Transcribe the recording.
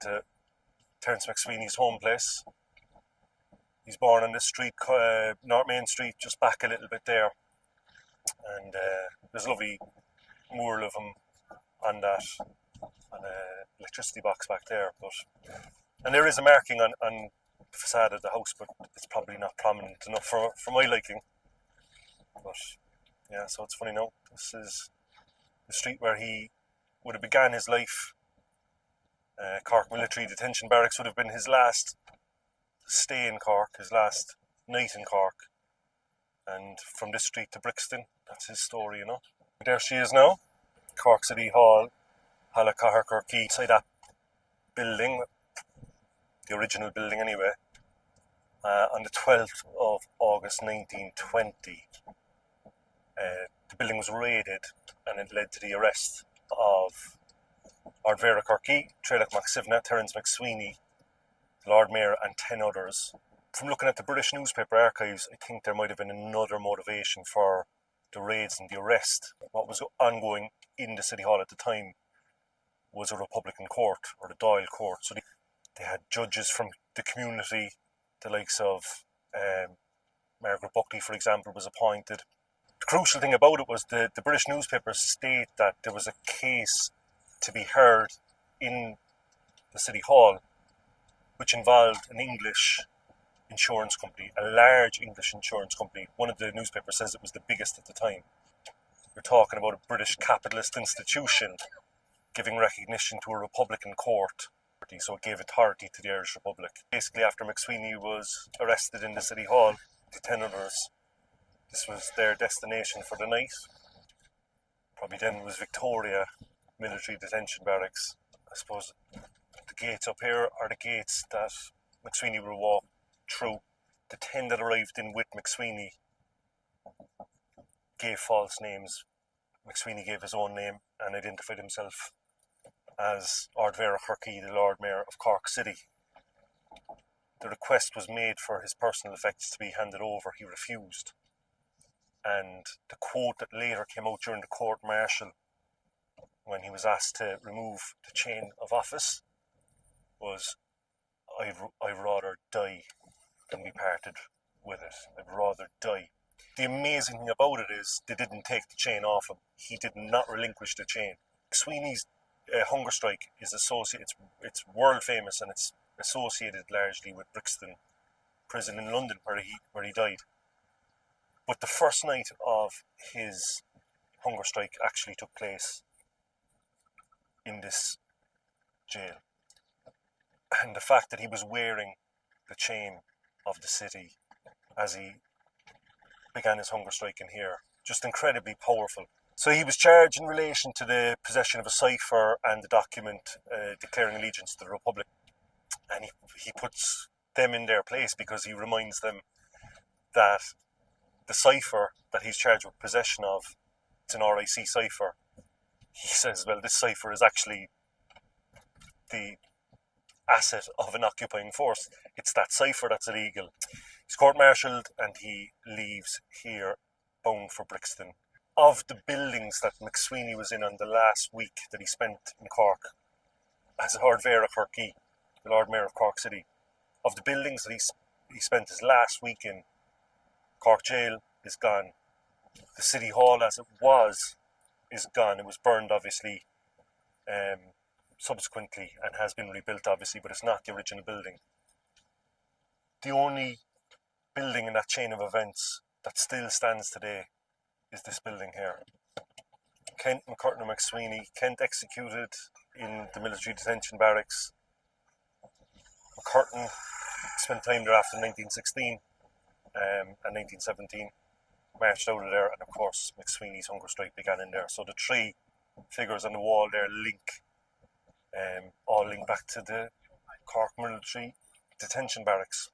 to Terence MacSwiney's home place. He's born on this street, North Main Street, just back a little bit there. And there's a lovely mural of him on that, on an electricity box back there. And there is a marking on the facade of the house, but it's probably not prominent enough for my liking. But yeah, so it's funny now. This is the street where he would have began his life. Cork Military Detention Barracks would have been his last stay in Cork, his last night in Cork. And from this street to Brixton, that's his story, you know. There she is now, Cork City Hall, Cork, inside that building, the original building anyway. On the 12th of August 1920, the building was raided and it led to the arrest of Ardmhéara Corky, Terence MacSwiney, Terence MacSwiney, the Lord Mayor and 10 others. From looking at the British newspaper archives, I think there might have been another motivation for the raids and the arrest. What was ongoing in the City Hall at the time was a Republican court, or the Dáil court. So they had judges from the community, the likes of Margaret Buckley, for example, was appointed. The crucial thing about it was the British newspapers state that there was a case to be heard in the City Hall which involved an English insurance company, a large English insurance company. One of the newspapers says it was the biggest at the time. We're talking about a British capitalist institution giving recognition to a Republican court. So it gave authority to the Irish Republic. Basically, after MacSwiney was arrested in the City Hall, the 10 others, this was their destination for the night. Probably then was Victoria Military Detention Barracks. I suppose the gates up here are the gates that MacSwiney will walk through. The 10 that arrived in with MacSwiney gave false names. MacSwiney gave his own name and identified himself as Ardmhéara Corky, the Lord Mayor of Cork City. The request was made for his personal effects to be handed over. He refused. And the quote that later came out during the court-martial, when he was asked to remove the chain of office, was, I'd rather die than be parted with it. I'd rather die. The amazing thing about it is they didn't take the chain off him. He did not relinquish the chain. MacSwiney's hunger strike is associated, it's world famous, and it's associated largely with Brixton Prison in London, where he died. But the first night of his hunger strike actually took place in this jail. And the fact that he was wearing the chain of the city as he began his hunger strike in here, just incredibly powerful. So he was charged in relation to the possession of a cipher and the document declaring allegiance to the Republic. And he puts them in their place because he reminds them that the cipher that he's charged with possession of, it's an RIC cipher. He says, well, this cipher is actually the asset of an occupying force. It's that cipher that's illegal. He's court-martialed and he leaves here bound for Brixton. Of the buildings that MacSwiney was in on the last week that he spent in Cork as Ardmhéara Corky, the Lord Mayor of Cork City, of the buildings that he spent his last week in, Cork Jail is gone. The City Hall as it was is gone. It was burned, obviously, subsequently, and has been rebuilt, obviously, but it's not the original building. The only building in that chain of events that still stands today is this building here. Kent McCurtain MacSwiney, Kent executed in the military detention barracks. McCurtain spent time there after 1916 and 1917, marched out of there, and of course MacSwiney's hunger strike began in there. So the three figures on the wall there all link back to the Cork Military Detention Barracks.